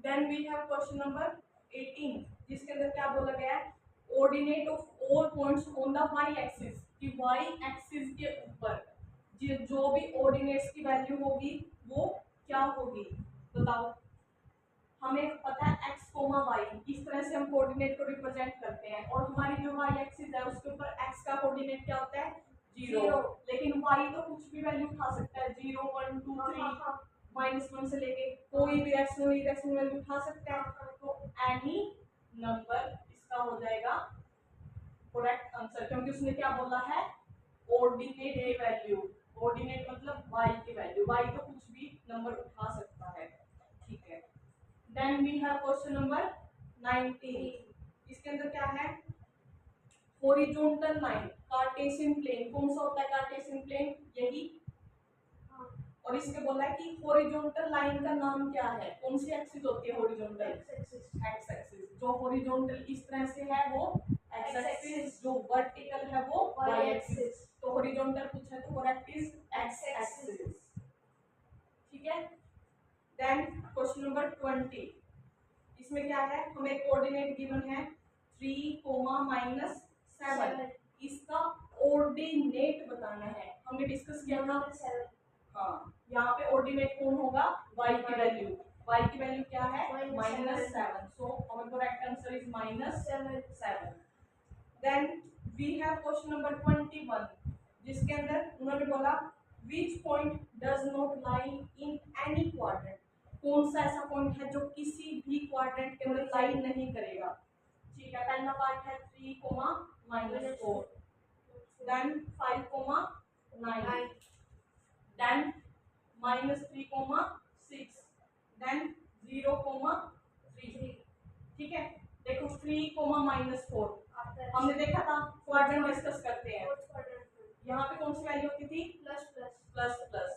Then we have question number 18 जिसके अंदर क्या बोला गया है, ordinate of all points on the y axis, कि वाई एक्सिस के ऊपर जो भी ऑर्डिनेट्स की वैल्यू होगी वो क्या होगी, बताओ। हमें पता है x कोमा वाई, इस तरह से हम कोऑर्डिनेट को रिप्रेजेंट करते हैं, और हमारी जो वाई एक्सिस है उसके ऊपर x का कोऑर्डिनेट क्या होता है, जीरो। लेकिन y तो कुछ भी वैल्यू उठा सकता है, 0 1 2 3 -1 से लेके कोई भी रैशनल इरेशनल वैल्यू उठा सकता है। तो एनी नंबर इसका हो जाएगा करेक्ट आंसर, क्योंकि उसने क्या बोला है, ऑर्डिनेट की वैल्यू। ऑर्डिनेट मतलब y की वैल्यू, y तो कुछ भी नंबर उठा सकता है, ठीक है। Then we have question number 19, इसके अंदर क्या है, हॉरिजॉन्टल लाइन कार्टेशियन प्लेन, कौन सा होता है कार्टेशियन प्लेन, यही। और इसके बोला है कि हॉरिजॉन्टल लाइन का नाम क्या है, कौन सी एक्सिस होती है हॉरिजॉन्टल, एक्स एक्सिस। जो हॉरिजॉन्टल इस तरह से है वो एक्स एक्सिस, जो वर्टिकल है वो वाई एक्सिस। तो हॉरिजॉन्टल पूछा तो करेक्ट इज एक्स एक्सिस, ठीक है। देन क्वेश्चन नंबर 20, इसमें क्या है, हमें कोऑर्डिनेट गिवन है 3, -7, इसका ऑर्डिनेट बताना है, हमने डिस्कस किया था। हाँ, यहाँ पे ऑर्डिनेट कौन होगा, y की वैल्यू, y की वैल्यू क्या है -7, so our correct answer is -7। Then we have question number 21 जिसके अंदर उन्होंने बोला which point does not lie in any quadrant, कौन सा ऐसा पॉइंट है जो किसी भी क्वाड्रेंट के अंदर लाई नहीं करेगा, ठीक है। पहला पार्ट है 3, -4, देन 5, 9, then -3, 6, then 0, 3, ठीक है। देखो 3, -4 हमने देखा था, क्वाड्रेंट डिस्कस करते हैं, यहाँ पे कौन सी वैल्यू होती थी, प्लस प्लस,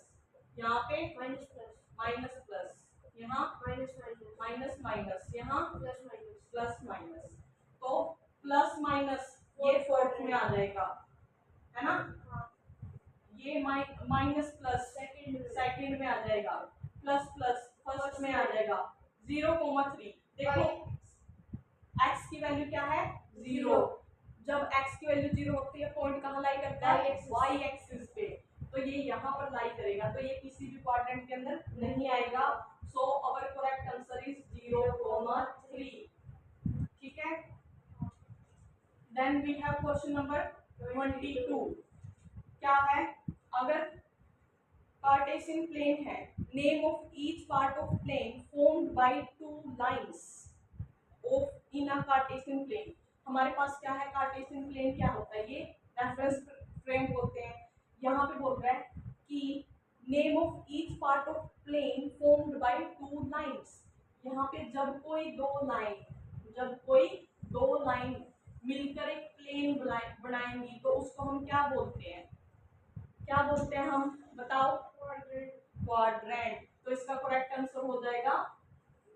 यहाँ पे माइनस प्लस, यहाँ माइनस माइनस, यहाँ प्लस माइनस। तो प्लस माइनस ये फोर्थ में आ जाएगा, है ना, ये माइनस प्लस सेकंड में आ जाएगा, प्लस प्लस फर्स्ट में आ जाएगा, 0, 3। देखो x की वैल्यू क्या है, 0। जब x की वैल्यू 0 होती है पॉइंट कहाँ लाई करता है, y एक्सिस पे, तो ये यहाँ पर लाई करेगा, तो ये किसी भी क्वाड्रेंट के अंदर नहीं आएगा। So our correct answer is 0, 3, ठीक है। Then we have question number 22, क्या है, अगर कार्टेशियन प्लेन है, name of each part of plane formed by 2 lines of in a cartesian plane. हमारे पास क्या है, कार्टेशियन प्लेन क्या होता है, ये रेफरेंस फ्रेम बोलते हैं। यहाँ पे बोल रहा है कि name of each part of plane formed by 2 lines, यहाँ पे जब कोई दो लाइन मिलकर एक प्लेन बनाएंगी तो उसको हम क्या बोलते हैं, क्या बोलते हैं हम, बताओ, क्वाड्रेंट। तो इसका करेक्ट आंसर हो जाएगा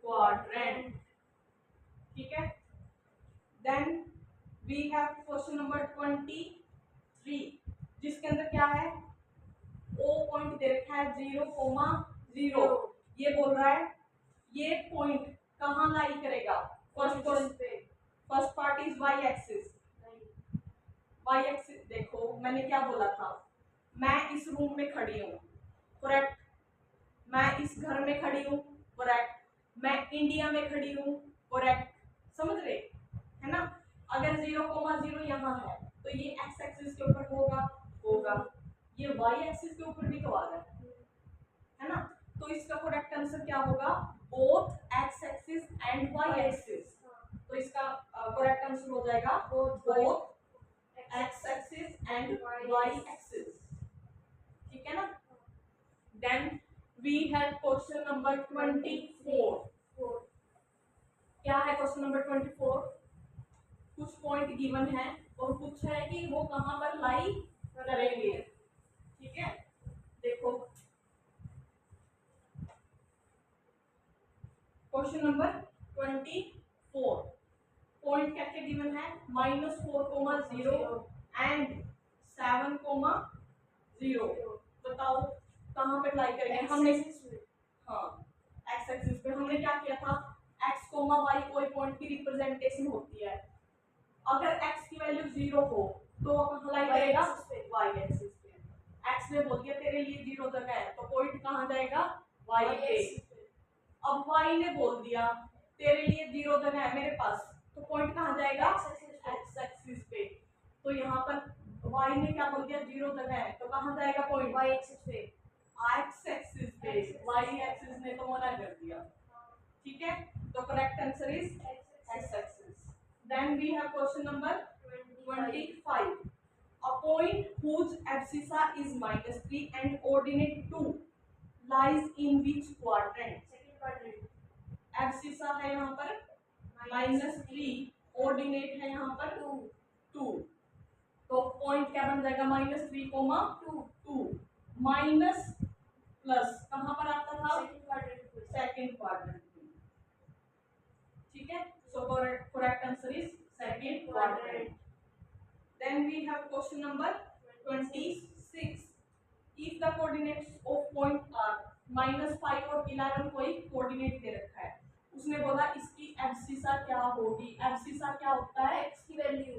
क्वाड्रेंट, ठीक है। Then we have question number 23 जिसके अंदर क्या है, ओ पॉइंट दे रखा है 0, ये बोल रहा है ये पॉइंट कहाँ लाई करेगा, first part is y axis. देखो मैंने क्या बोला था, मैं इस रूम में खड़ी हूँ, करेक्ट, मैं इस घर में खड़ी हूँ, करेक्ट, मैं इंडिया में खड़ी हूँ, करेक्ट, समझ रहे, है ना। अगर 0, 0 यहाँ है तो ये एक्स एक्सिस के ऊपर होगा, ये वाई एक्सिस के ऊपर भी तो आ रहा है ना। तो इसका करेक्ट आंसर क्या होगा, both x axis and y axis. तो इसका करेक्ट आंसर हो जाएगा both x axis and y axis, ठीक है ना। Then we have question number 24, क्या है क्वेश्चन नंबर 24, कुछ पॉइंट गिवन है और पूछा है कि वो कहाँ पर लाई करेंगे, ठीक है। देखो क्वेश्चन नंबर 24, पॉइंट क्या क्या गिवन है, -4, 0 एंड 7, 0। बताओ कहाँ पे लाई करेंगे, हमने हाँ एक्स एक्सिस पे हमने क्या किया था, कोमा वाई कोई पॉइंट की रिप्रेजेंटेशन होती है। अगर x की वैल्यू 0 हो तो कहाँ लाई करेगा, y एक्सिस पे। x ने बोल दिया तेरे लिए 0 जगह है तो पॉइंट कहाँ जाएगा, y पे। अब y ने बोल दिया तेरे लिए 0 जगह है मेरे पास, तो पॉइंट कहाँ जाएगा, x एक्सिस पे। तो यहाँ पर y ने क्या बोल दिया, 0 जगह है तो कहाँ जाएगा पॉइंट, y एक्सिस पे। x एक्सिस पे, y एक्सिस ने तो मना कर दिया, ठीक है। तो correct answer is x axis. Then we have question number 25. A point whose abscissa is -3 and ordinate 2 lies in which quadrant? Second quadrant. Abscissa है यहाँ पर -3, ऑर्डिनेट है यहाँ पर 2। तो पॉइंट क्या बन जाएगा, -3, 2 माइनस प्लस कहाँ पर आता था, सेकंड क्वाड्रेंट, ठीक है। So correct answer is second quadrant. Then we have question number 26. If the coordinates of point are -5 और 11 कोई कोऑर्डिनेट दे रखा है, उसने बोला इसकी एब्सिसा क्या होगी। एब्सिसा क्या होता है, x की वैल्यू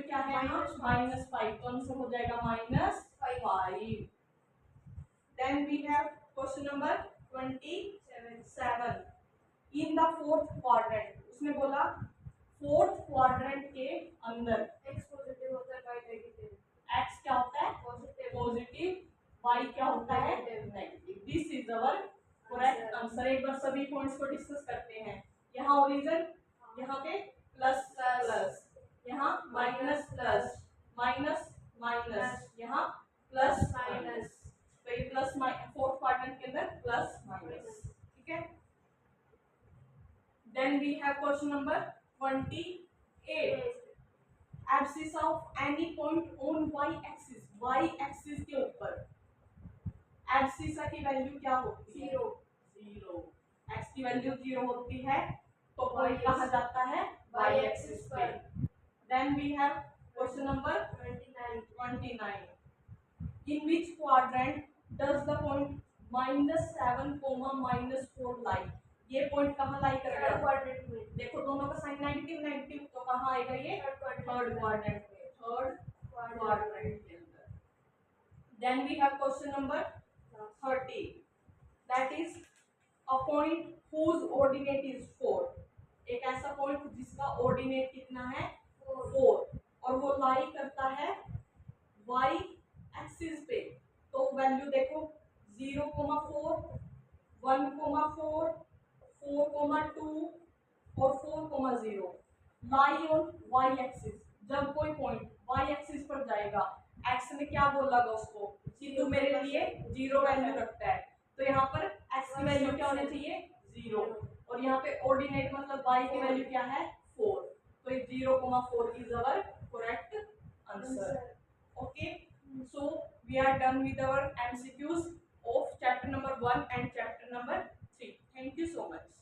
क्या है, -5, तो आंसर हो जाएगा -5। Then we have question number 27. In the fourth quadrant, उसने बोला फोर्थ क्वाड्रेंट के अंदर x पॉजिटिव होता है, y नेगेटिव। x क्या होता है, पॉजिटिव, y क्या होता है, negative. This is our correct answer. एक बार सभी पॉइंट्स को डिस्कस करते हैं। यहाँ ओरिजिन, यहाँ पे प्लस प्लस, यहाँ माइनस प्लस, माइनस माइनस, यहाँ प्लस माइनस। तो ये प्लस फोर्थ क्वाड्रेंट के अंदर प्लस माइनस, ठीक है। Then we have question number 28. Abscissa of any point on y axis, y axis के ऊपर एब्सिसा की वैल्यू क्या होती है, 0। x की वैल्यू 0 होती है तो पॉइंट कहाँ जाता है, y एक्सिस पे। Then we have question number 29. In which quadrant does the point -7, -4 lie? ये पॉइंट कहाँ लाई करेगा, थर्ड क्वाड्रेंट में। देखो दोनों का साइन नेगेटिव, तो कहाँ आएगा ये, थर्ड क्वाड्रेंट में, थर्ड क्वाड्रेंट के अंदर। Then we have question number 30. That is a point whose ordinate is 4. एक ऐसा पॉइंट जिसका ऑर्डिनेट कितना है, 4, और वो लाई करता है y एक्सिस पे। तो वैल्यू देखो 0,4, 1,4, 4,2 और 4,0 लाई ऑन y एक्सिस। जब कोई पॉइंट y एक्सिस पर जाएगा, x ने क्या बोला उसको कि तू मेरे लिए 0 वैल्यू रखता है, तो यहाँ पर x की वैल्यू क्या होनी चाहिए, 0, और यहाँ पे ऑर्डिनेट मतलब y की वैल्यू क्या है, 4। तो 0,4 is our correct answer. Okay, so we are done with our MCQs of chapter number 1 and chapter number 3. Thank you so much.